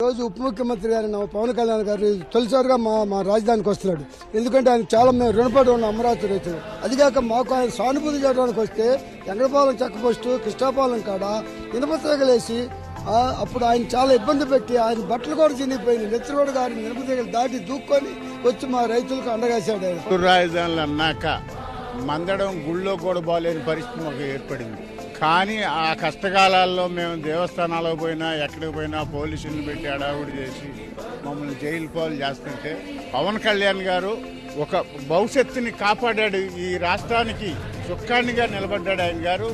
రోజు ఉప ముఖ్యమంత్రి గారు పవన్ కళ్యాణ్ గారు తొలిసారిగా మా రాజధానికి వస్తున్నాడు. ఎందుకంటే ఆయన చాలా మేము రుణపడి ఉన్న అమరావతి రైతులు. అదిగాక మాకు ఆయన సానుభూతి చేయడానికి వస్తే ఎంగడపాలెం చెక్క పోస్టు కృష్ణాపాలెం కాడ ఇనుపతీగలేసి అప్పుడు ఆయన చాలా ఇబ్బంది పెట్టి ఆయన బట్టలు కూడా చినిగిపోయింది. నెత్తిరోడు గారి ఇనుపతీగలు దాటి దూక్కొని వచ్చి మా రైతులకు అండగాశాడు. ఆయన రాజధానులు అన్నాక మందడం గుళ్ళో కూడా బాగాలేని పరిస్థితి మాకు ఏర్పడింది. కానీ ఆ కష్టకాలాల్లో మేము దేవస్థానాలకు పోయినా ఎక్కడికి పోయినా పోలీసులను పెట్టి అడావుడి చేసి మమ్మల్ని జైలు పాలు చేస్తుంటే పవన్ కళ్యాణ్ గారు ఒక భవిష్యత్తుని కాపాడాడు. ఈ రాష్ట్రానికి చుక్కానిగా నిలబడ్డాడు ఆయన గారు.